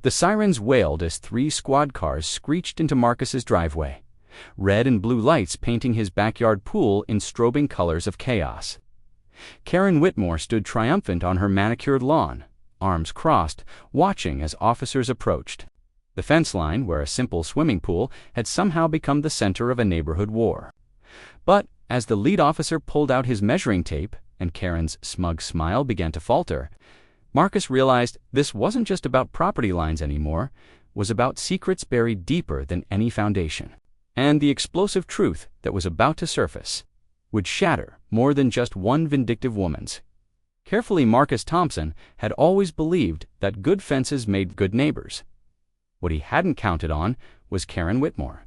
The sirens wailed as 3 squad cars screeched into Marcus's driveway, red and blue lights painting his backyard pool in strobing colors of chaos. Karen Whitmore stood triumphant on her manicured lawn, arms crossed, watching as officers approached. The fence line, where a simple swimming pool had somehow become the center of a neighborhood war. But as the lead officer pulled out his measuring tape and Karen's smug smile began to falter, Marcus realized this wasn't just about property lines anymore, it was about secrets buried deeper than any foundation. And the explosive truth that was about to surface would shatter more than just one vindictive woman's. Carefully, Marcus Thompson had always believed that good fences made good neighbors. What he hadn't counted on was Karen Whitmore.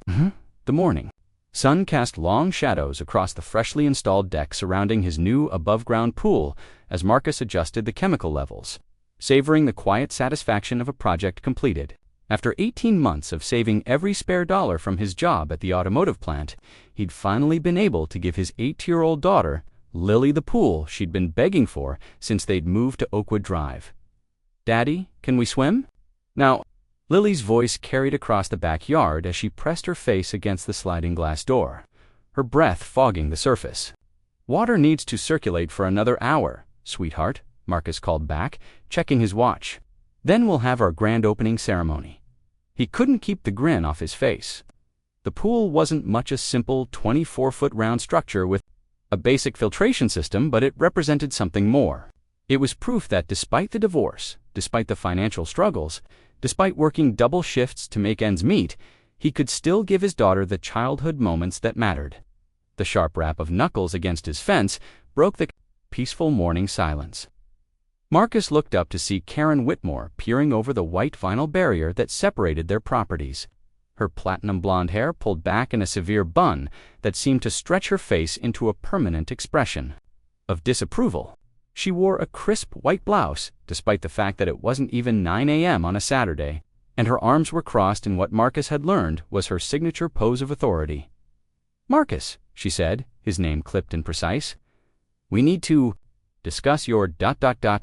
The morning sun cast long shadows across the freshly installed deck surrounding his new above-ground pool as Marcus adjusted the chemical levels, savoring the quiet satisfaction of a project completed. After 18 months of saving every spare dollar from his job at the automotive plant, he'd finally been able to give his 8-year-old daughter, Lily, the pool she'd been begging for since they'd moved to Oakwood Drive. "Daddy, can we swim?" Now, Lily's voice carried across the backyard as she pressed her face against the sliding glass door, her breath fogging the surface. "Water needs to circulate for another hour, sweetheart," Marcus called back, checking his watch. "Then we'll have our grand opening ceremony." He couldn't keep the grin off his face. The pool wasn't much a simple 24-foot round structure with a basic filtration system, but it represented something more. It was proof that despite the divorce, despite the financial struggles, despite working double shifts to make ends meet, he could still give his daughter the childhood moments that mattered. The sharp rap of knuckles against his fence broke the peaceful morning silence. Marcus looked up to see Karen Whitmore peering over the white vinyl barrier that separated their properties. Her platinum blonde hair pulled back in a severe bun that seemed to stretch her face into a permanent expression of disapproval. She wore a crisp white blouse, despite the fact that it wasn't even 9 a.m. on a Saturday, and her arms were crossed in what Marcus had learned was her signature pose of authority. "Marcus," she said, his name clipped and precise, "we need to discuss your ...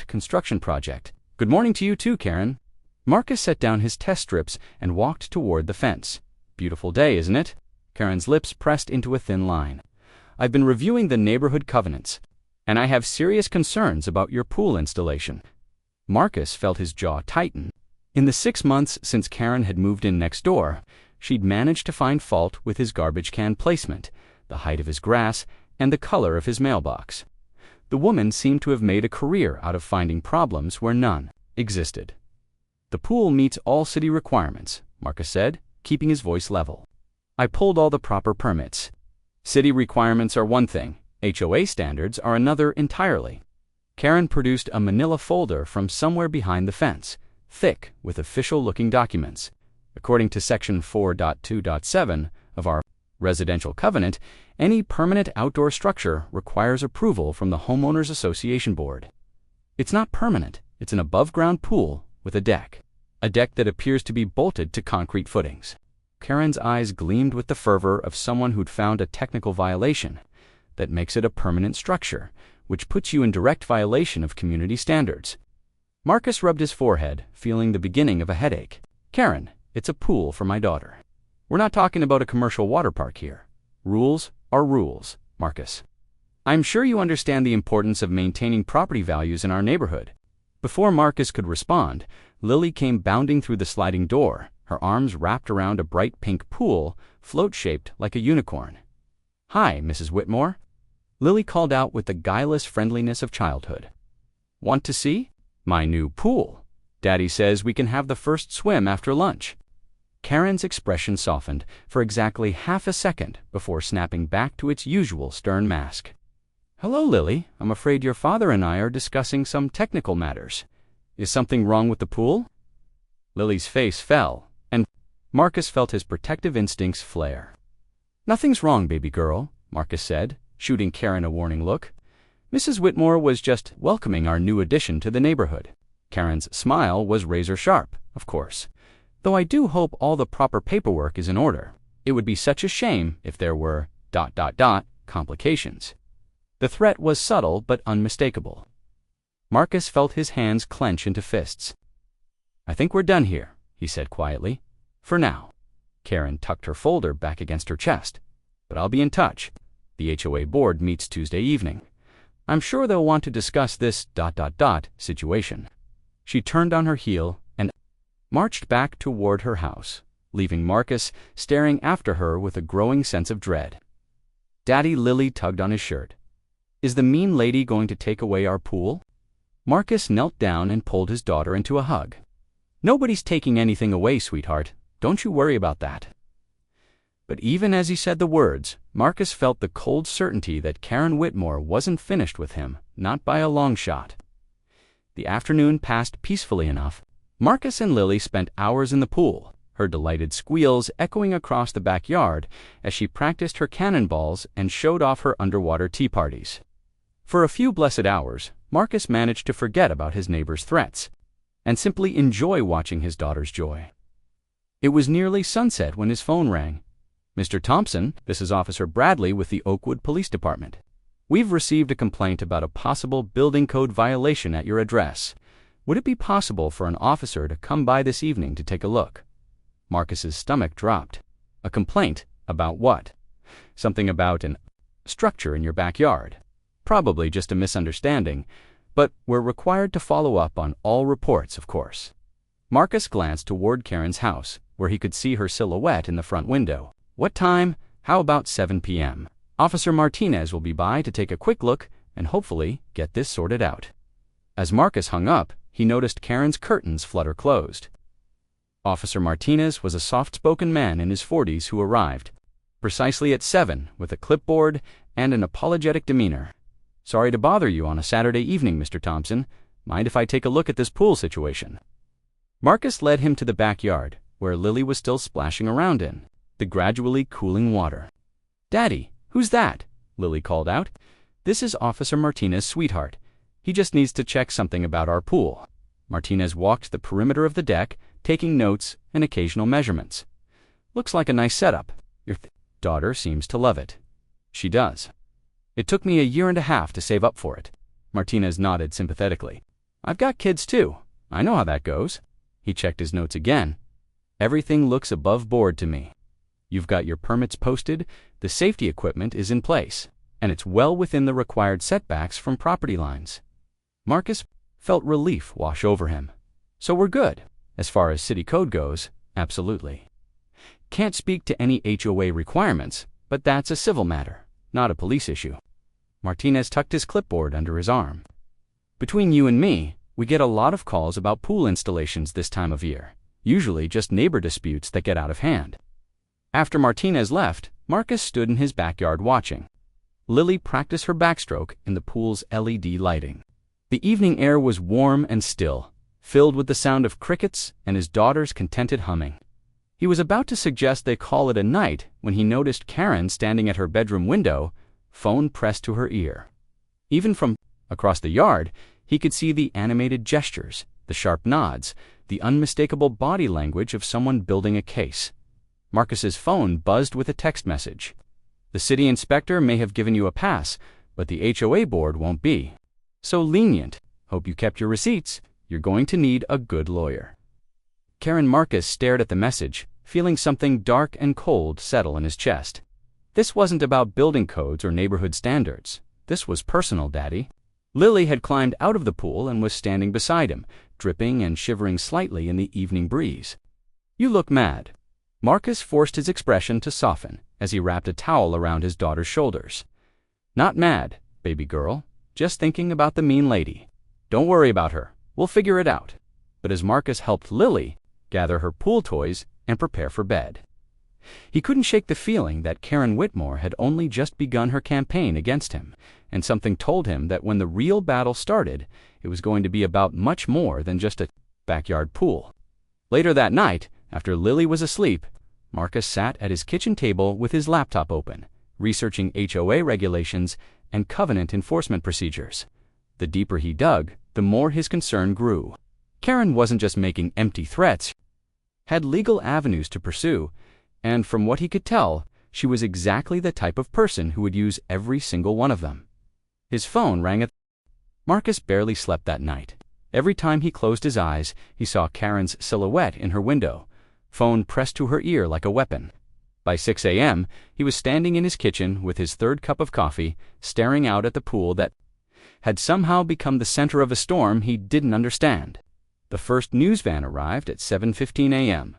construction project." "Good morning to you too, Karen." Marcus set down his test strips and walked toward the fence. "Beautiful day, isn't it?" Karen's lips pressed into a thin line. "I've been reviewing the neighborhood covenants, and I have serious concerns about your pool installation." Marcus felt his jaw tighten. In the 6 months since Karen had moved in next door, she'd managed to find fault with his garbage can placement, the height of his grass, and the color of his mailbox. The woman seemed to have made a career out of finding problems where none existed. "The pool meets all city requirements," Marcus said, keeping his voice level. "I pulled all the proper permits. City requirements are one thing, HOA standards are another entirely." Karen produced a manila folder from somewhere behind the fence, thick with official-looking documents. According to Section 4.2.7 of our residential covenant, any permanent outdoor structure requires approval from the Homeowners Association Board. It's not permanent, it's an above-ground pool with a deck that appears to be bolted to concrete footings. Karen's eyes gleamed with the fervor of someone who'd found a technical violation that makes it a permanent structure, which puts you in direct violation of community standards. Marcus rubbed his forehead, feeling the beginning of a headache. "Karen, it's a pool for my daughter. We're not talking about a commercial water park here. Rules are rules, Marcus. I'm sure you understand the importance of maintaining property values in our neighborhood." Before Marcus could respond, Lily came bounding through the sliding door, her arms wrapped around a bright pink pool, float-shaped like a unicorn. "Hi, Mrs. Whitmore," Lily called out with the guileless friendliness of childhood. "Want to see my new pool? Daddy says we can have the first swim after lunch." Karen's expression softened for exactly half a second before snapping back to its usual stern mask. "Hello, Lily. I'm afraid your father and I are discussing some technical matters. Is something wrong with the pool?" Lily's face fell, and Marcus felt his protective instincts flare. "Nothing's wrong, baby girl," Marcus said, shooting Karen a warning look. "Mrs. Whitmore was just welcoming our new addition to the neighborhood." Karen's smile was razor-sharp, of course. "Though I do hope all the proper paperwork is in order. It would be such a shame if there were ... complications." The threat was subtle but unmistakable. Marcus felt his hands clench into fists. "I think we're done here," he said quietly. For now. Karen tucked her folder back against her chest. But I'll be in touch. The HOA board meets Tuesday evening. I'm sure they'll want to discuss this ... situation. She turned on her heel and marched back toward her house, leaving Marcus staring after her with a growing sense of dread. Daddy Lily tugged on his shirt. Is the mean lady going to take away our pool? Marcus knelt down and pulled his daughter into a hug. Nobody's taking anything away, sweetheart. Don't you worry about that. But even as he said the words, Marcus felt the cold certainty that Karen Whitmore wasn't finished with him, not by a long shot. The afternoon passed peacefully enough. Marcus and Lily spent hours in the pool, her delighted squeals echoing across the backyard as she practiced her cannonballs and showed off her underwater tea parties. For a few blessed hours, Marcus managed to forget about his neighbor's threats and simply enjoy watching his daughter's joy. It was nearly sunset when his phone rang. Mr. Thompson, this is Officer Bradley with the Oakwood Police Department. We've received a complaint about a possible building code violation at your address. Would it be possible for an officer to come by this evening to take a look? Marcus's stomach dropped. A complaint? About what? Something about an structure in your backyard. Probably just a misunderstanding, but we're required to follow up on all reports, of course. Marcus glanced toward Karen's house, where he could see her silhouette in the front window. What time? How about 7 p.m.? Officer Martinez will be by to take a quick look and hopefully get this sorted out. As Marcus hung up, he noticed Karen's curtains flutter closed. Officer Martinez was a soft-spoken man in his 40s who arrived precisely at 7 with a clipboard and an apologetic demeanor. Sorry to bother you on a Saturday evening, Mr. Thompson. Mind if I take a look at this pool situation? Marcus led him to the backyard, where Lily was still splashing around in the gradually cooling water. Daddy, who's that? Lily called out. This is Officer Martinez, sweetheart. He just needs to check something about our pool. Martinez walked the perimeter of the deck, taking notes and occasional measurements. Looks like a nice setup. Your daughter seems to love it. She does. It took me a year and a half to save up for it. Martinez nodded sympathetically. I've got kids too. I know how that goes. He checked his notes again. Everything looks above board to me. You've got your permits posted, the safety equipment is in place, and it's well within the required setbacks from property lines. Marcus felt relief wash over him. So we're good. As far as city code goes, absolutely. Can't speak to any HOA requirements, but that's a civil matter, not a police issue. Martinez tucked his clipboard under his arm. Between you and me, we get a lot of calls about pool installations this time of year, usually just neighbor disputes that get out of hand. After Martinez left, Marcus stood in his backyard watching Lily practice her backstroke in the pool's LED lighting. The evening air was warm and still, filled with the sound of crickets and his daughter's contented humming. He was about to suggest they call it a night when he noticed Karen standing at her bedroom window, phone pressed to her ear. Even from across the yard, he could see the animated gestures, the sharp nods, the unmistakable body language of someone building a case. Marcus's phone buzzed with a text message. The city inspector may have given you a pass, but the HOA board won't be so lenient. Hope you kept your receipts. You're going to need a good lawyer. Karen Marcus stared at the message, feeling something dark and cold settle in his chest. This wasn't about building codes or neighborhood standards. This was personal, Daddy. Lily had climbed out of the pool and was standing beside him, dripping and shivering slightly in the evening breeze. You look mad. Marcus forced his expression to soften as he wrapped a towel around his daughter's shoulders. Not mad, baby girl. Just thinking about the mean lady. Don't worry about her. We'll figure it out. But as Marcus helped Lily gather her pool toys and prepare for bed, he couldn't shake the feeling that Karen Whitmore had only just begun her campaign against him, and something told him that when the real battle started, it was going to be about much more than just a backyard pool. Later that night, after Lily was asleep, Marcus sat at his kitchen table with his laptop open, researching HOA regulations and covenant enforcement procedures. The deeper he dug, the more his concern grew. Karen wasn't just making empty threats, had legal avenues to pursue, and from what he could tell, she was exactly the type of person who would use every single one of them. His phone rang at... Marcus barely slept that night. Every time he closed his eyes, he saw Karen's silhouette in her window, phone pressed to her ear like a weapon. By 6 a.m., he was standing in his kitchen with his third cup of coffee, staring out at the pool that had somehow become the center of a storm he didn't understand. The first news van arrived at 7:15 a.m.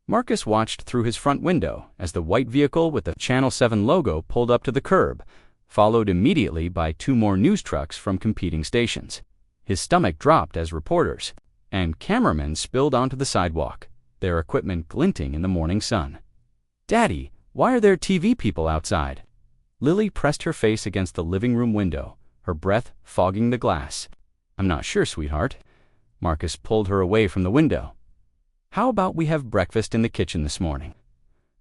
Marcus watched through his front window as the white vehicle with the Channel 7 logo pulled up to the curb, followed immediately by 2 more news trucks from competing stations. His stomach dropped as reporters and cameramen spilled onto the sidewalk, their equipment glinting in the morning sun. "Daddy, why are there TV people outside?" Lily pressed her face against the living room window, her breath fogging the glass. "I'm not sure, sweetheart." Marcus pulled her away from the window. "How about we have breakfast in the kitchen this morning?"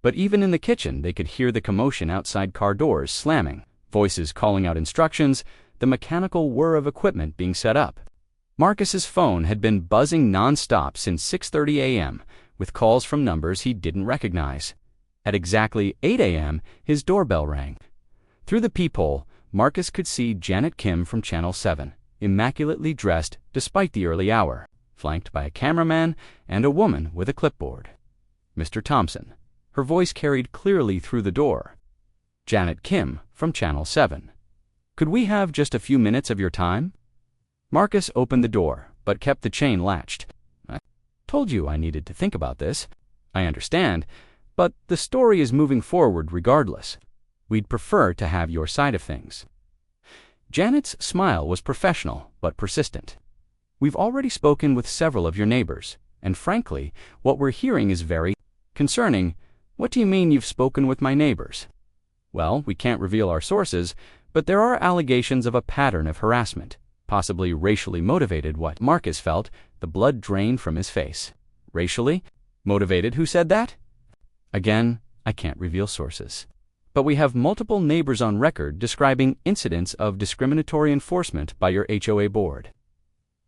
But even in the kitchen, they could hear the commotion outside car doors slamming, voices calling out instructions, the mechanical whir of equipment being set up. Marcus's phone had been buzzing non-stop since 6:30 a.m., with calls from numbers he didn't recognize. At exactly 8 a.m., his doorbell rang. Through the peephole, Marcus could see Janet Kim from Channel 7, immaculately dressed despite the early hour, flanked by a cameraman and a woman with a clipboard. "Mr. Thompson." Her voice carried clearly through the door. "Janet Kim from Channel 7. Could we have just a few minutes of your time?" Marcus opened the door, but kept the chain latched. "I told you I needed to think about this. I understand, but the story is moving forward regardless. We'd prefer to have your side of things." Janet's smile was professional but persistent. "We've already spoken with several of your neighbors, and frankly, what we're hearing is very concerning." "What do you mean you've spoken with my neighbors?" "Well, we can't reveal our sources, but there are allegations of a pattern of harassment, possibly racially motivated." What Marcus felt, the blood drained from his face. "Racially motivated? Who said that?" "Again, I can't reveal sources. But we have multiple neighbors on record describing incidents of discriminatory enforcement by your HOA board.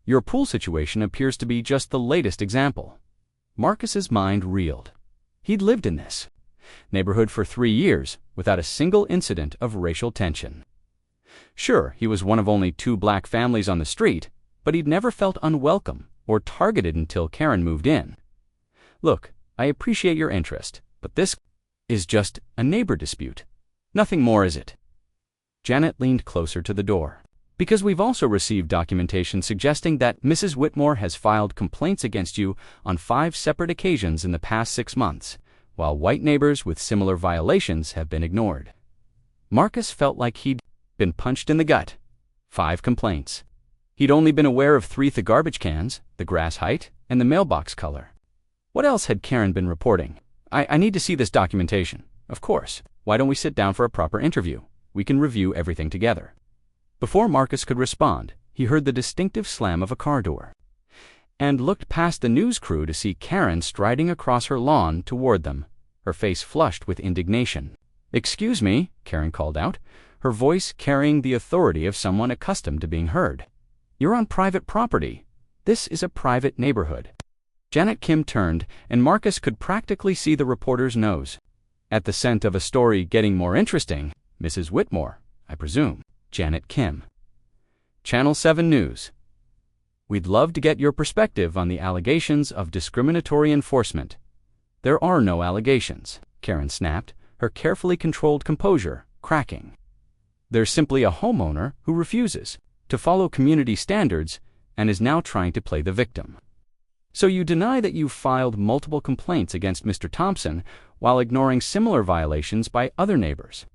Your pool situation appears to be just the latest example." Marcus's mind reeled. He'd lived in this neighborhood for 3 years without a single incident of racial tension. Sure, he was one of only 2 black families on the street, but he'd never felt unwelcome or targeted until Karen moved in. "Look, I appreciate your interest, but this is just a neighbor dispute. Nothing more, is it?" Janet leaned closer to the door. "Because we've also received documentation suggesting that Mrs. Whitmore has filed complaints against you on 5 separate occasions in the past 6 months, while white neighbors with similar violations have been ignored." Marcus felt like he'd been punched in the gut. 5 complaints. He'd only been aware of 3: the garbage cans, the grass height, and the mailbox color. What else had Karen been reporting? I need to see this documentation." "Of course. Why don't we sit down for a proper interview? We can review everything together." Before Marcus could respond, he heard the distinctive slam of a car door and looked past the news crew to see Karen striding across her lawn toward them, her face flushed with indignation. "Excuse me," Karen called out, her voice carrying the authority of someone accustomed to being heard. "You're on private property. This is a private neighborhood." Janet Kim turned, and Marcus could practically see the reporter's nose. At the scent of a story getting more interesting, "Mrs. Whitmore, I presume." Janet Kim. Channel 7 News. "We'd love to get your perspective on the allegations of discriminatory enforcement." "There are no allegations," Karen snapped, her carefully controlled composure cracking. "There's simply a homeowner who refuses to follow community standards and is now trying to play the victim." "So you deny that you filed multiple complaints against Mr. Thompson while ignoring similar violations by other neighbors?"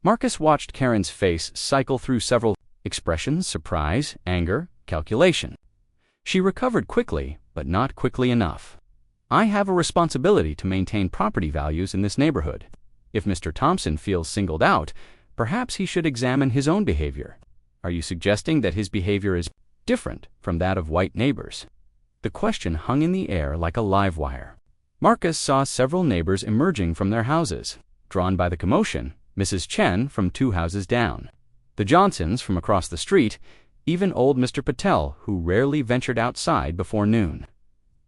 Marcus watched Karen's face cycle through several expressions: surprise, anger, calculation. She recovered quickly, but not quickly enough. "I have a responsibility to maintain property values in this neighborhood. If Mr. Thompson feels singled out, perhaps he should examine his own behavior." "Are you suggesting that his behavior is different from that of white neighbors?" The question hung in the air like a live wire. Marcus saw several neighbors emerging from their houses, drawn by the commotion: Mrs. Chen from 2 houses down, the Johnsons from across the street, even old Mr. Patel, who rarely ventured outside before noon.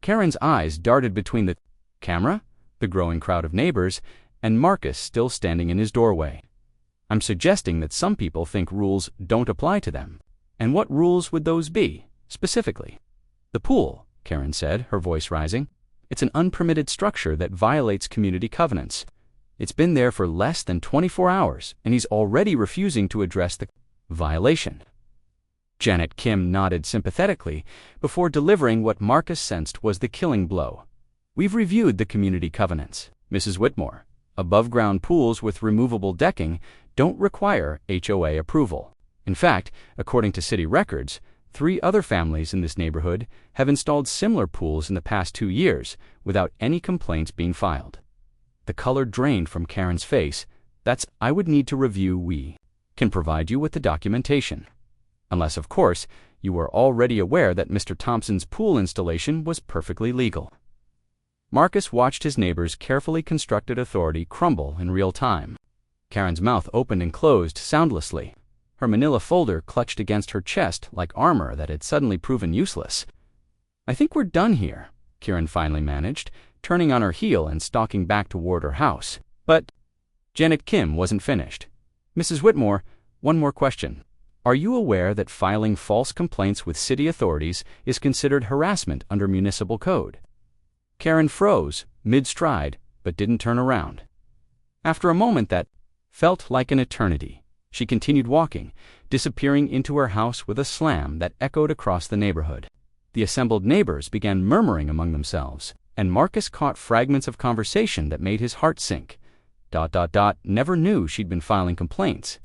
Karen's eyes darted between the camera, the growing crowd of neighbors, and Marcus still standing in his doorway. "I'm suggesting that some people think rules don't apply to them. And what rules would those be, specifically?" "The pool," Karen said, her voice rising. "It's an unpermitted structure that violates community covenants. It's been there for less than 24 hours, and he's already refusing to address the violation." Janet Kim nodded sympathetically before delivering what Marcus sensed was the killing blow. "We've reviewed the community covenants, Mrs. Whitmore. Above-ground pools with removable decking don't require HOA approval. In fact, according to city records, 3 other families in this neighborhood have installed similar pools in the past 2 years without any complaints being filed." The color drained from Karen's face. "I would need to review. We can provide you with the documentation. Unless, of course, you were already aware that Mr. Thompson's pool installation was perfectly legal." Marcus watched his neighbor's carefully constructed authority crumble in real time. Karen's mouth opened and closed soundlessly. Her manila folder clutched against her chest like armor that had suddenly proven useless. "I think we're done here," Karen finally managed, turning on her heel and stalking back toward her house. But Janet Kim wasn't finished. "Mrs. Whitmore, one more question. Are you aware that filing false complaints with city authorities is considered harassment under municipal code?" Karen froze, mid-stride, but didn't turn around. After a moment that felt like an eternity, she continued walking, disappearing into her house with a slam that echoed across the neighborhood. The assembled neighbors began murmuring among themselves, and Marcus caught fragments of conversation that made his heart sink. Never knew she'd been filing complaints.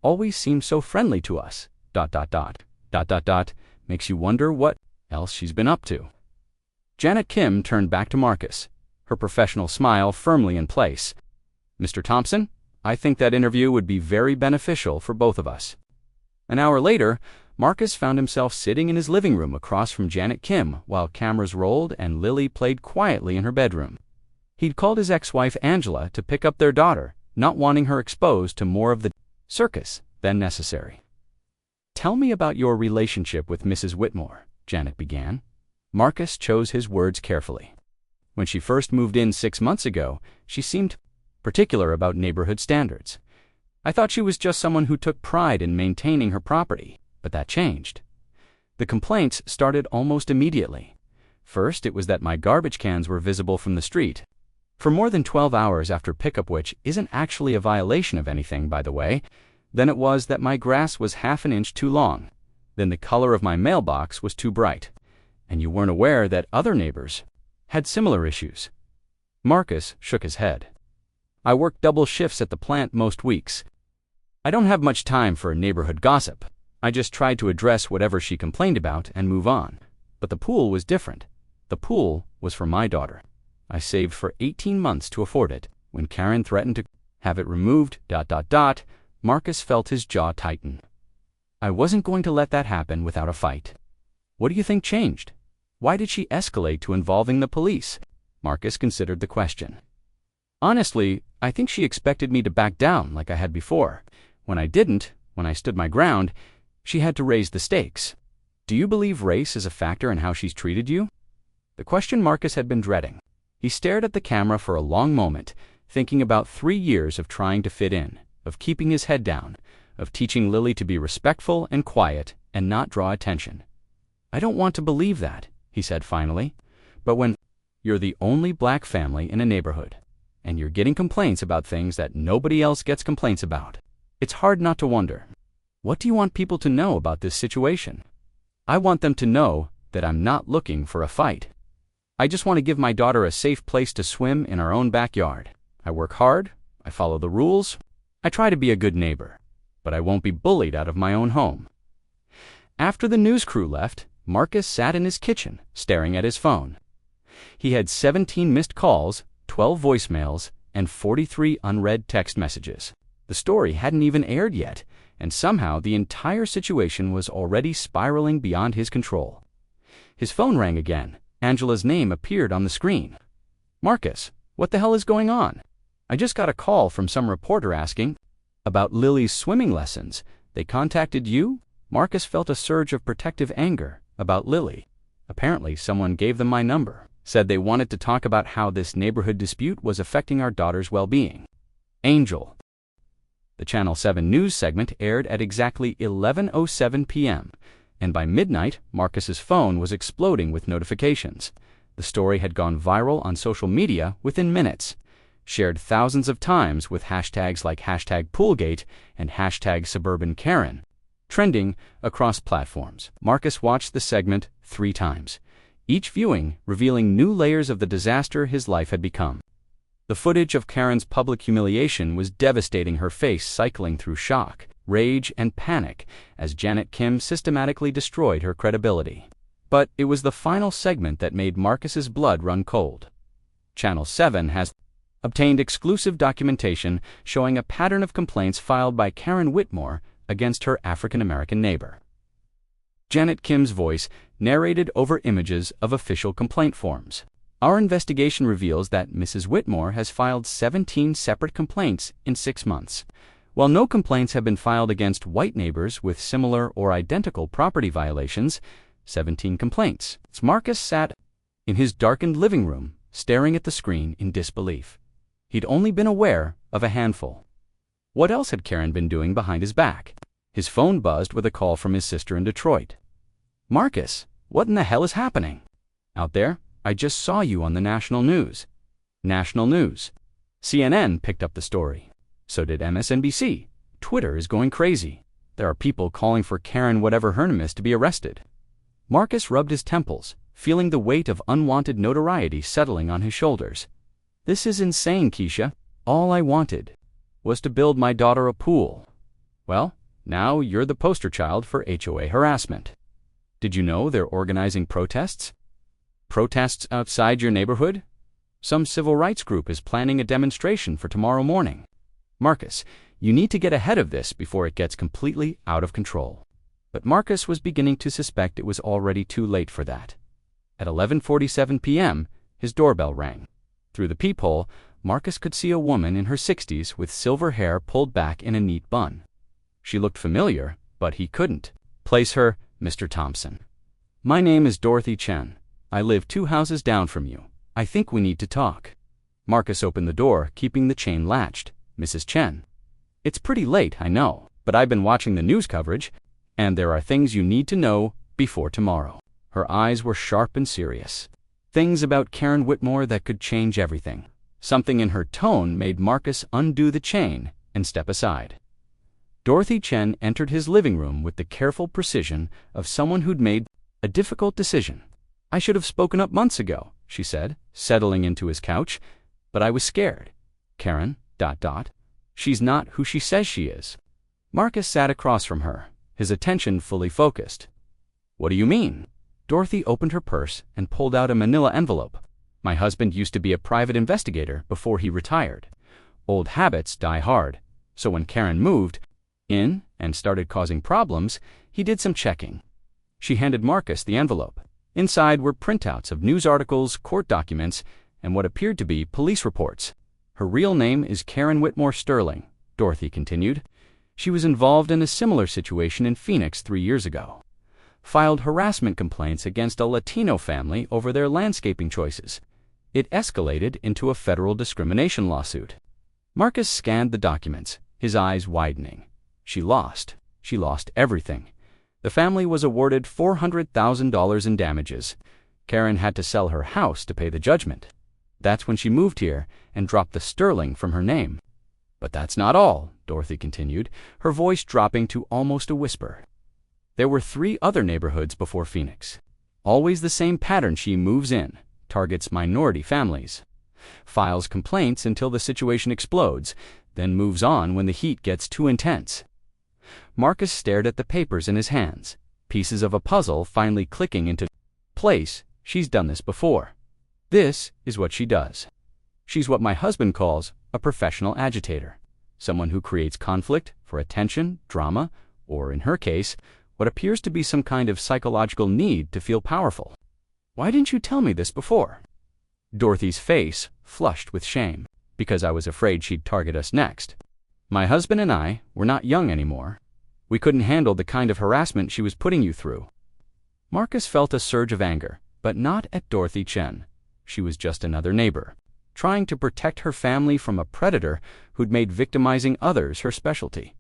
Always seemed so friendly to us. Makes you wonder what else she's been up to. Janet Kim turned back to Marcus, her professional smile firmly in place. "Mr. Thompson, I think that interview would be very beneficial for both of us." An hour later, Marcus found himself sitting in his living room across from Janet Kim while cameras rolled and Lily played quietly in her bedroom. He'd called his ex-wife Angela to pick up their daughter, not wanting her exposed to more of the circus than necessary. "Tell me about your relationship with Mrs. Whitmore," Janet began. Marcus chose his words carefully. "When she first moved in 6 months ago, she seemed particular about neighborhood standards. I thought she was just someone who took pride in maintaining her property, but that changed. The complaints started almost immediately. First, it was that my garbage cans were visible from the street for more than 12 hours after pickup, which isn't actually a violation of anything, by the way. Then it was that my grass was half an inch too long. Then the color of my mailbox was too bright. And you weren't aware that other neighbors had similar issues." Marcus shook his head. "I work double shifts at the plant most weeks. I don't have much time for neighborhood gossip. I just tried to address whatever she complained about and move on. But the pool was different. The pool was for my daughter. I saved for 18 months to afford it. When Karen threatened to have it removed, Marcus felt his jaw tighten. I wasn't going to let that happen without a fight." "What do you think changed? Why did she escalate to involving the police?" Marcus considered the question. "Honestly, I think she expected me to back down like I had before. When I didn't, when I stood my ground, she had to raise the stakes." "Do you believe race is a factor in how she's treated you?" The question Marcus had been dreading. He stared at the camera for a long moment, thinking about 3 years of trying to fit in, of keeping his head down, of teaching Lily to be respectful and quiet and not draw attention. "I don't want to believe that," he said finally. "But when you're the only black family in a neighborhood, and you're getting complaints about things that nobody else gets complaints about, it's hard not to wonder. What do you want people to know about this situation?" "I want them to know that I'm not looking for a fight. I just want to give my daughter a safe place to swim in our own backyard. I work hard, I follow the rules, I try to be a good neighbor, but I won't be bullied out of my own home." After the news crew left, Marcus sat in his kitchen, staring at his phone. He had 17 missed calls, 12 voicemails, and 43 unread text messages. The story hadn't even aired yet, and somehow the entire situation was already spiraling beyond his control. His phone rang again. Angela's name appeared on the screen. "Marcus, what the hell is going on? I just got a call from some reporter asking about Lily's swimming lessons. They contacted you?" Marcus felt a surge of protective anger about Lily. Apparently someone gave them my number, said they wanted to talk about how this neighborhood dispute was affecting our daughter's well-being. Angel. The Channel 7 news segment aired at exactly 11:07 p.m., and by midnight, Marcus's phone was exploding with notifications. The story had gone viral on social media within minutes, shared thousands of times with hashtags like #Poolgate and #SuburbanKaren, trending across platforms. Marcus watched the segment 3 times, each viewing revealing new layers of the disaster his life had become. The footage of Karen's public humiliation was devastating, her face cycling through shock, rage, and panic as Janet Kim systematically destroyed her credibility. But it was the final segment that made Marcus's blood run cold. Channel 7 has obtained exclusive documentation showing a pattern of complaints filed by Karen Whitmore against her African-American neighbor. Janet Kim's voice narrated over images of official complaint forms. Our investigation reveals that Mrs. Whitmore has filed 17 separate complaints in 6 months. While no complaints have been filed against white neighbors with similar or identical property violations, 17 complaints. Marcus sat in his darkened living room, staring at the screen in disbelief. He'd only been aware of a handful. What else had Karen been doing behind his back? His phone buzzed with a call from his sister in Detroit. "Marcus, what in the hell is happening out there? I just saw you on the national news." National news. CNN picked up the story. So did MSNBC. Twitter is going crazy. There are people calling for Karen whatever her name is to be arrested. Marcus rubbed his temples, feeling the weight of unwanted notoriety settling on his shoulders. "This is insane, Keisha. All I wanted was to build my daughter a pool. Well, now you're the poster child for HOA harassment. Did you know they're organizing protests? Protests outside your neighborhood? Some civil rights group is planning a demonstration for tomorrow morning. Marcus, you need to get ahead of this before it gets completely out of control." But Marcus was beginning to suspect it was already too late for that. At 11:47 p.m., his doorbell rang. Through the peephole, Marcus could see a woman in her 60s with silver hair pulled back in a neat bun. She looked familiar, but he couldn't place her. "Mr. Thompson, my name is Dorothy Chen. I live 2 houses down from you. I think we need to talk." Marcus opened the door, keeping the chain latched. "Mrs. Chen, it's pretty late, I know, but I've been watching the news coverage, and there are things you need to know before tomorrow." Her eyes were sharp and serious. Things about Karen Whitmore that could change everything. Something in her tone made Marcus undo the chain and step aside. Dorothy Chen entered his living room with the careful precision of someone who'd made a difficult decision. "I should have spoken up months ago," she said, settling into his couch, "but I was scared. Karen, ... she's not who she says she is." Marcus sat across from her, his attention fully focused. "What do you mean?" Dorothy opened her purse and pulled out a manila envelope. "My husband used to be a private investigator before he retired. Old habits die hard, so when Karen moved in and started causing problems, he did some checking." She handed Marcus the envelope. Inside were printouts of news articles, court documents, and what appeared to be police reports. "Her real name is Karen Whitmore Sterling," Dorothy continued. "She was involved in a similar situation in Phoenix 3 years ago. Filed harassment complaints against a Latino family over their landscaping choices. It escalated into a federal discrimination lawsuit." Marcus scanned the documents, his eyes widening. She lost everything. The family was awarded $400,000 in damages. Karen had to sell her house to pay the judgment. That's when she moved here and dropped the Sterling from her name. "But that's not all," Dorothy continued, her voice dropping to almost a whisper. "There were 3 other neighborhoods before Phoenix. Always the same pattern: she moves in, targets minority families, files complaints until the situation explodes, then moves on when the heat gets too intense." Marcus stared at the papers in his hands, pieces of a puzzle finally clicking into place. "She's done this before. This is what she does. She's what my husband calls a professional agitator, someone who creates conflict for attention, drama, or in her case, what appears to be some kind of psychological need to feel powerful." "Why didn't you tell me this before?" Dorothy's face flushed with shame. "Because I was afraid she'd target us next. My husband and I were not young anymore. We couldn't handle the kind of harassment she was putting you through." Marcus felt a surge of anger, but not at Dorothy Chen. She was just another neighbor, trying to protect her family from a predator who'd made victimizing others her specialty.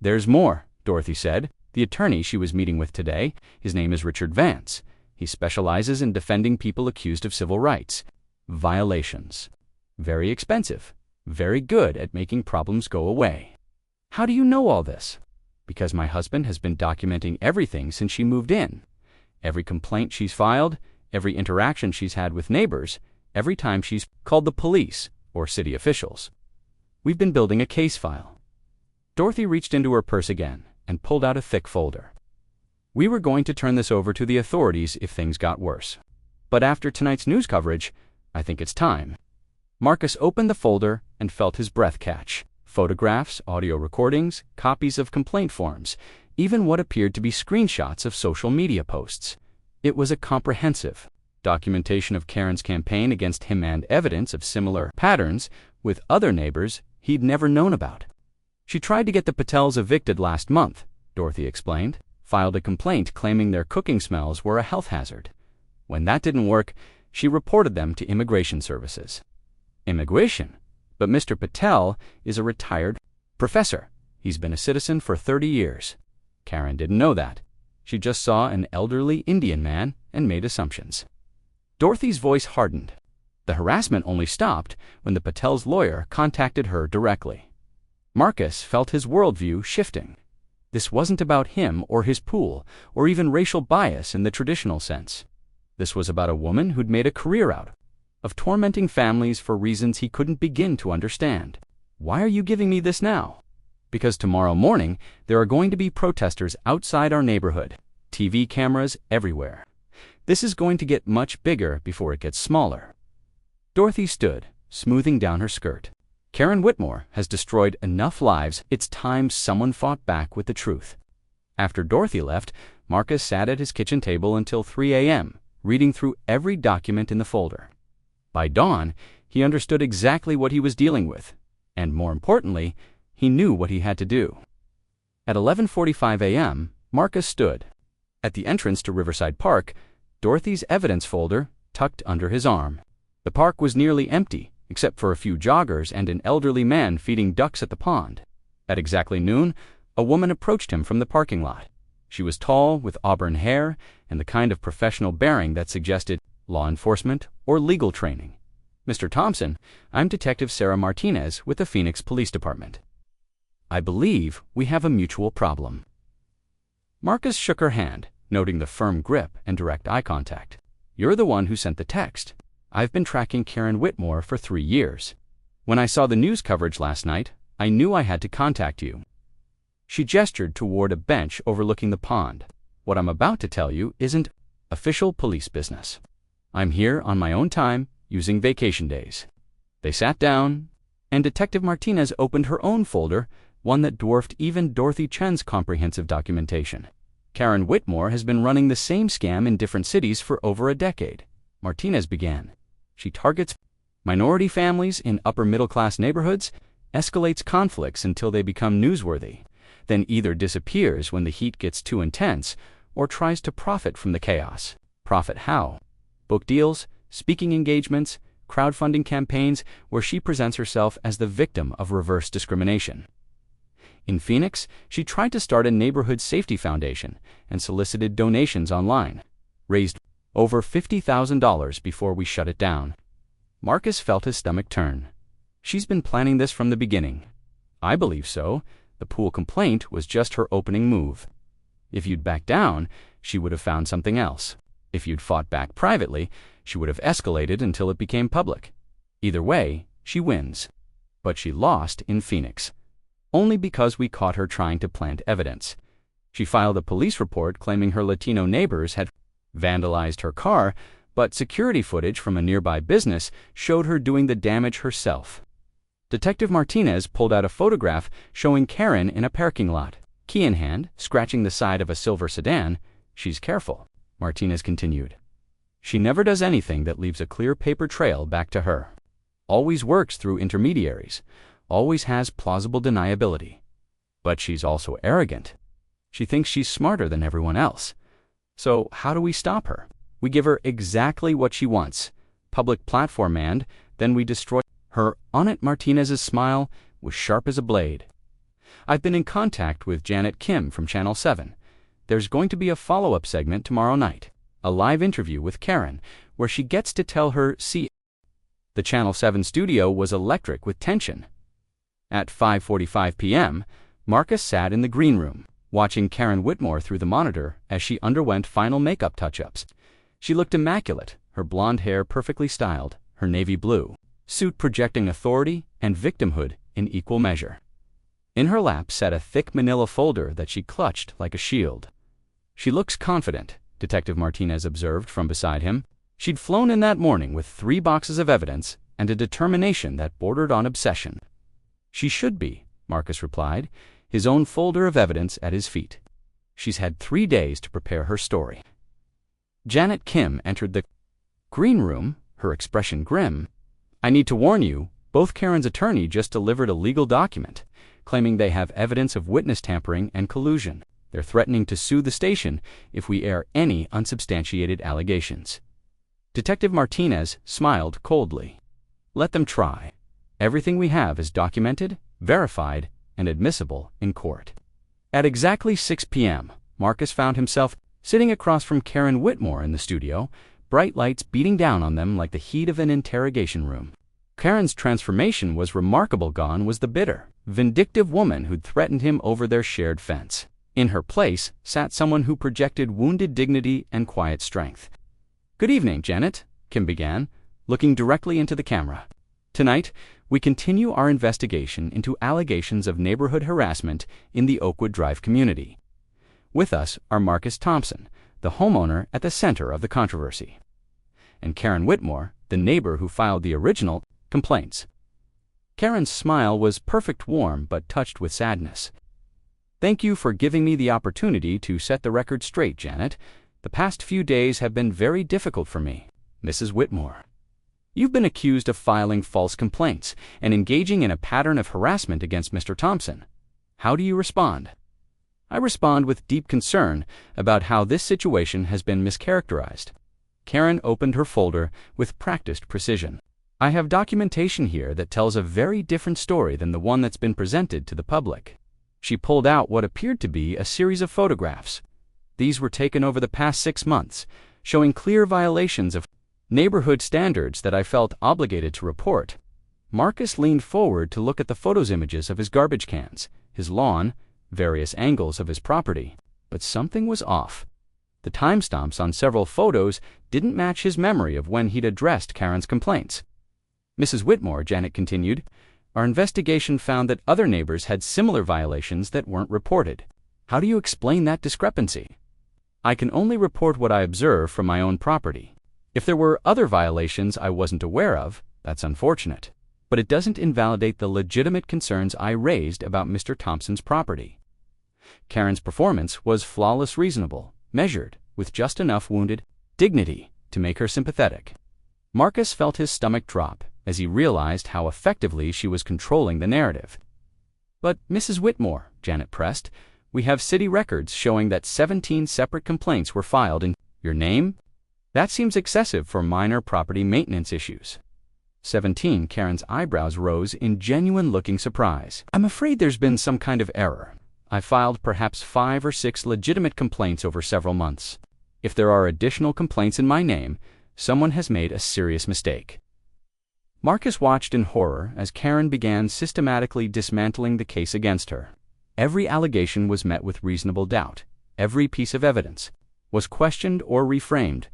"There's more," Dorothy said, The attorney she was meeting with today, his name is Richard Vance. He specializes in defending people accused of civil rights violations. Very expensive. Very good at making problems go away. How do you know all this? Because my husband has been documenting everything since she moved in. Every complaint she's filed, every interaction she's had with neighbors, every time she's called the police or city officials. We've been building a case file. Dorothy reached into her purse again and pulled out a thick folder. We were going to turn this over to the authorities if things got worse. But after tonight's news coverage, I think it's time. Marcus opened the folder and felt his breath catch. Photographs, audio recordings, copies of complaint forms, even what appeared to be screenshots of social media posts. It was a comprehensive documentation of Karen's campaign against him and evidence of similar patterns with other neighbors he'd never known about. She tried to get the Patels evicted last month, Dorothy explained, filed a complaint claiming their cooking smells were a health hazard. When that didn't work, she reported them to immigration services. Immigration? But Mr. Patel is a retired professor. He's been a citizen for 30 years. Karen didn't know that. She just saw an elderly Indian man and made assumptions. Dorothy's voice hardened. The harassment only stopped when the Patel's lawyer contacted her directly. Marcus felt his worldview shifting. This wasn't about him or his pool, or even racial bias in the traditional sense. This was about a woman who'd made a career out of tormenting families for reasons he couldn't begin to understand. Why are you giving me this now? Because tomorrow morning, there are going to be protesters outside our neighborhood. TV cameras everywhere. This is going to get much bigger before it gets smaller. Dorothy stood, smoothing down her skirt. Karen Whitmore has destroyed enough lives. It's time someone fought back with the truth. After Dorothy left, Marcus sat at his kitchen table until 3 a.m., reading through every document in the folder. By dawn, he understood exactly what he was dealing with, and more importantly, he knew what he had to do. At 11:45 a.m., Marcus stood at the entrance to Riverside Park, Dorothy's evidence folder tucked under his arm. The park was nearly empty, except for a few joggers and an elderly man feeding ducks at the pond. At exactly noon, a woman approached him from the parking lot. She was tall, with auburn hair, and the kind of professional bearing that suggested law enforcement or legal training. Mr. Thompson, I'm Detective Sarah Martinez with the Phoenix Police Department. I believe we have a mutual problem. Marcus shook her hand, noting the firm grip and direct eye contact. You're the one who sent the text. I've been tracking Karen Whitmore for 3 years. When I saw the news coverage last night, I knew I had to contact you. She gestured toward a bench overlooking the pond. What I'm about to tell you isn't official police business. I'm here on my own time, using vacation days. They sat down, and Detective Martinez opened her own folder, one that dwarfed even Dorothy Chen's comprehensive documentation. Karen Whitmore has been running the same scam in different cities for over a decade. Martinez began. She targets minority families in upper-middle-class neighborhoods, escalates conflicts until they become newsworthy, then either disappears when the heat gets too intense or tries to profit from the chaos. Profit how? Book deals, speaking engagements, crowdfunding campaigns where she presents herself as the victim of reverse discrimination. In Phoenix, she tried to start a neighborhood safety foundation and solicited donations online, raised over $50,000 before we shut it down. Marcus felt his stomach turn. She's been planning this from the beginning. I believe so. The pool complaint was just her opening move. If you'd backed down, she would have found something else. If you'd fought back privately, she would have escalated until it became public. Either way, she wins. But she lost in Phoenix, only because we caught her trying to plant evidence. She filed a police report claiming her Latino neighbors had vandalized her car, but security footage from a nearby business showed her doing the damage herself. Detective Martinez pulled out a photograph showing Karen in a parking lot, key in hand, scratching the side of a silver sedan. She's careful, Martinez continued. She never does anything that leaves a clear paper trail back to her. Always works through intermediaries, always has plausible deniability. But she's also arrogant. She thinks she's smarter than everyone else. So how do we stop her? We give her exactly what she wants, public platform, and then we destroy her. On it, Martinez's smile was sharp as a blade. I've been in contact with Janet Kim from Channel 7. there's going to be a follow-up segment tomorrow night, a live interview with Karen, where she gets to tell her The Channel 7 studio was electric with tension. At 5:45 p.m., Marcus sat in the green room, watching Karen Whitmore through the monitor as she underwent final makeup touch-ups. She looked immaculate, her blonde hair perfectly styled, her navy blue suit projecting authority and victimhood in equal measure. In her lap sat a thick manila folder that she clutched like a shield. "She looks confident," Detective Martinez observed from beside him. She'd flown in that morning with 3 boxes of evidence and a determination that bordered on obsession. "She should be," Marcus replied, his own folder of evidence at his feet. "She's had 3 days to prepare her story." Janet Kim entered the green room, her expression grim. "I need to warn you, both Karen's attorney just delivered a legal document, claiming they have evidence of witness tampering and collusion. They're threatening to sue the station if we air any unsubstantiated allegations." Detective Martinez smiled coldly. "Let them try. Everything we have is documented, verified, and admissible in court." At exactly 6 p.m., Marcus found himself sitting across from Karen Whitmore in the studio, bright lights beating down on them like the heat of an interrogation room. Karen's transformation was remarkable. Gone was the bitter, vindictive woman who'd threatened him over their shared fence. In her place sat someone who projected wounded dignity and quiet strength. "Good evening, Janet," Kim began, looking directly into the camera. "Tonight, we continue our investigation into allegations of neighborhood harassment in the Oakwood Drive community. With us are Marcus Thompson, the homeowner at the center of the controversy, and Karen Whitmore, the neighbor who filed the original complaints." Karen's smile was perfect, warm but touched with sadness. "Thank you for giving me the opportunity to set the record straight, Janet. The past few days have been very difficult for me, Mrs. Whitmore. You've been accused of filing false complaints and engaging in a pattern of harassment against Mr. Thompson. How do you respond?" "I respond with deep concern about how this situation has been mischaracterized." Karen opened her folder with practiced precision. "I have documentation here that tells a very different story than the one that's been presented to the public." She pulled out what appeared to be a series of photographs. These were taken over the past 6 months, showing clear violations of neighborhood standards that I felt obligated to report. Marcus leaned forward to look at the photos, images of his garbage cans, his lawn, various angles of his property. But something was off. The timestamps on several photos didn't match his memory of when he'd addressed Karen's complaints. "Mrs. Whitmore," Janet continued, "our investigation found that other neighbors had similar violations that weren't reported. How do you explain that discrepancy?" "I can only report what I observe from my own property. If there were other violations I wasn't aware of, that's unfortunate. But it doesn't invalidate the legitimate concerns I raised about Mr. Thompson's property." Karen's performance was flawless, reasonable, measured, with just enough wounded dignity to make her sympathetic. Marcus felt his stomach drop as he realized how effectively she was controlling the narrative. "But, Mrs. Whitmore," Janet pressed, "we have city records showing that 17 separate complaints were filed in your name? That seems excessive for minor property maintenance issues." 17. Karen's eyebrows rose in genuine-looking surprise. "I'm afraid there's been some kind of error. I filed perhaps 5 or 6 legitimate complaints over several months. If there are additional complaints in my name, someone has made a serious mistake." Marcus watched in horror as Karen began systematically dismantling the case against her. Every allegation was met with reasonable doubt. Every piece of evidence was questioned or reframed.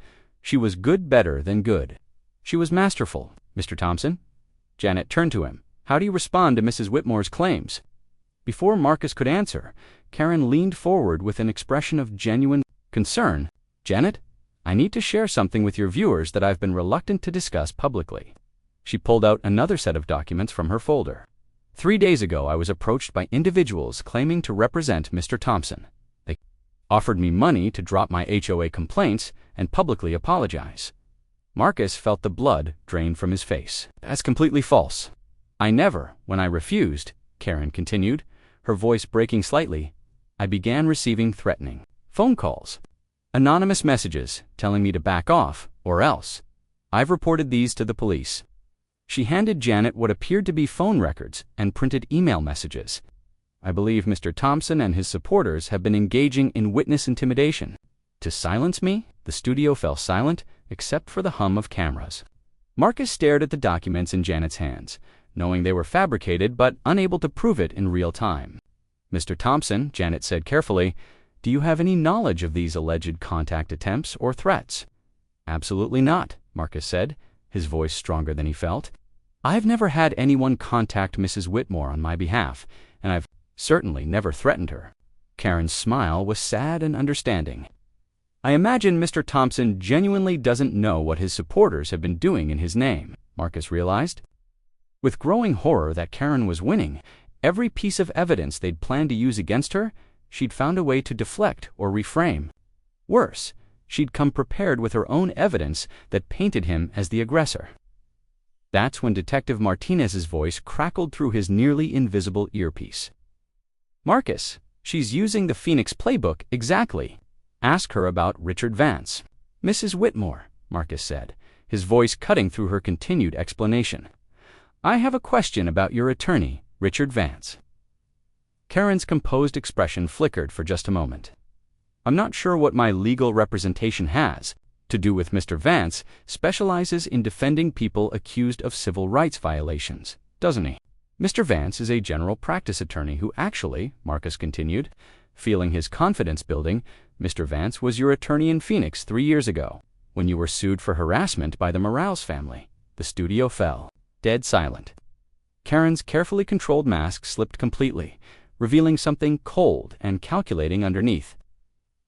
She was good, better than good. She was masterful. "Mr. Thompson?" Janet turned to him. "How do you respond to Mrs. Whitmore's claims?" Before Marcus could answer, Karen leaned forward with an expression of genuine concern. "Janet, I need to share something with your viewers that I've been reluctant to discuss publicly." She pulled out another set of documents from her folder. 3 days ago, I was approached by individuals claiming to represent Mr. Thompson. They offered me money to drop my HOA complaints and publicly apologize." Marcus felt the blood drain from his face. "That's completely false. I never, when I refused," Karen continued, her voice breaking slightly, "I began receiving threatening phone calls, anonymous messages telling me to back off or else. I've reported these to the police." She handed Janet what appeared to be phone records and printed email messages. I believe Mr. Thompson and his supporters have been engaging in witness intimidation. To silence me, the studio fell silent, except for the hum of cameras. Marcus stared at the documents in Janet's hands, knowing they were fabricated but unable to prove it in real time. Mr. Thompson, Janet said carefully, do you have any knowledge of these alleged contact attempts or threats? Absolutely not, Marcus said, his voice stronger than he felt. I've never had anyone contact Mrs. Whitmore on my behalf, and I've certainly never threatened her. Karen's smile was sad and understanding. I imagine Mr. Thompson genuinely doesn't know what his supporters have been doing in his name, Marcus realized. With growing horror that Karen was winning, every piece of evidence they'd planned to use against her, she'd found a way to deflect or reframe. Worse, she'd come prepared with her own evidence that painted him as the aggressor. That's when Detective Martinez's voice crackled through his nearly invisible earpiece. Marcus, she's using the Phoenix playbook exactly. Ask her about Richard Vance. Mrs. Whitmore, Marcus said, his voice cutting through her continued explanation. I have a question about your attorney, Richard Vance. Karen's composed expression flickered for just a moment. I'm not sure what my legal representation has to do with Mr. Vance specializes in defending people accused of civil rights violations, doesn't he? Mr. Vance is a general practice attorney who actually, Marcus continued, feeling his confidence building, Mr. Vance was your attorney in Phoenix 3 years ago, when you were sued for harassment by the Morales family. The studio fell, dead silent. Karen's carefully controlled mask slipped completely, revealing something cold and calculating underneath.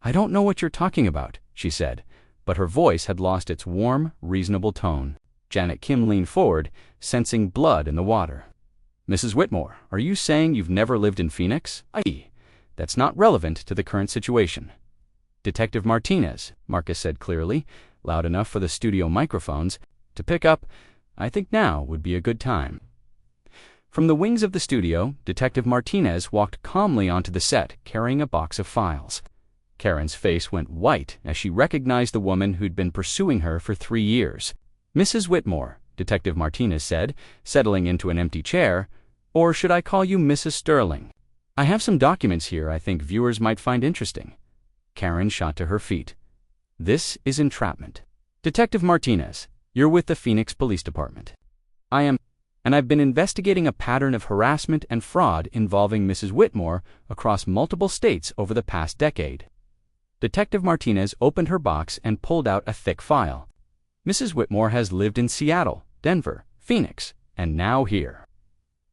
I don't know what you're talking about, she said, but her voice had lost its warm, reasonable tone. Janet Kim leaned forward, sensing blood in the water. Mrs. Whitmore, are you saying you've never lived in Phoenix? That's not relevant to the current situation. Detective Martinez, Marcus said clearly, loud enough for the studio microphones to pick up. I think now would be a good time. From the wings of the studio, Detective Martinez walked calmly onto the set, carrying a box of files. Karen's face went white as she recognized the woman who'd been pursuing her for 3 years. Mrs. Whitmore, Detective Martinez said, settling into an empty chair, or should I call you Mrs. Sterling? I have some documents here I think viewers might find interesting. Karen shot to her feet. This is entrapment. Detective Martinez, you're with the Phoenix Police Department. I am, and I've been investigating a pattern of harassment and fraud involving Mrs. Whitmore across multiple states over the past decade. Detective Martinez opened her box and pulled out a thick file. Mrs. Whitmore has lived in Seattle, Denver, Phoenix, and now here,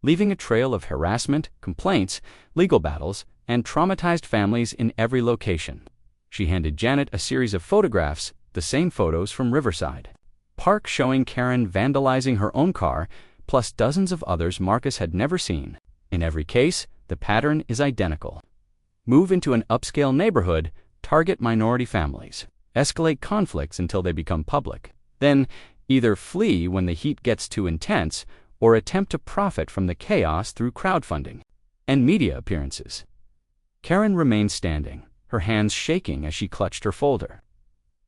leaving a trail of harassment, complaints, legal battles, and traumatized families in every location. She handed Janet a series of photographs, the same photos from Riverside Park showing Karen vandalizing her own car, plus dozens of others Marcus had never seen. In every case, the pattern is identical. Move into an upscale neighborhood, target minority families, escalate conflicts until they become public, then either flee when the heat gets too intense or attempt to profit from the chaos through crowdfunding and media appearances. Karen remained standing, her hands shaking as she clutched her folder.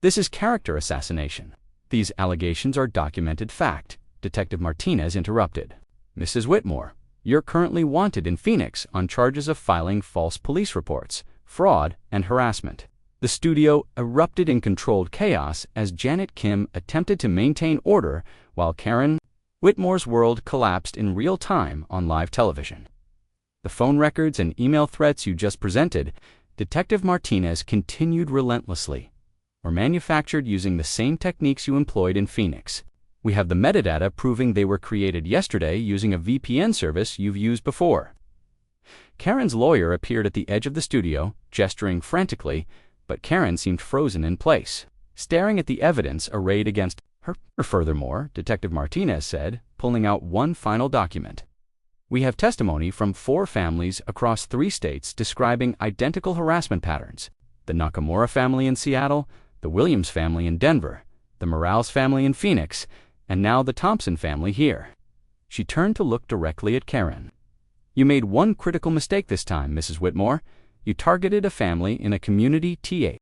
This is character assassination. These allegations are documented fact, Detective Martinez interrupted. Mrs. Whitmore, you're currently wanted in Phoenix on charges of filing false police reports, fraud, and harassment. The studio erupted in controlled chaos as Janet Kim attempted to maintain order while Karen Whitmore's world collapsed in real time on live television. The phone records and email threats you just presented, Detective Martinez continued relentlessly, were manufactured using the same techniques you employed in Phoenix. We have the metadata proving they were created yesterday using a VPN service you've used before. Karen's lawyer appeared at the edge of the studio, gesturing frantically, but Karen seemed frozen in place, staring at the evidence arrayed against her. Furthermore, Detective Martinez said, pulling out one final document. We have testimony from 4 families across 3 states describing identical harassment patterns. The Nakamura family in Seattle, the Williams family in Denver, the Morales family in Phoenix, and now the Thompson family here. She turned to look directly at Karen. You made one critical mistake this time, Mrs. Whitmore. You targeted a family in a community TA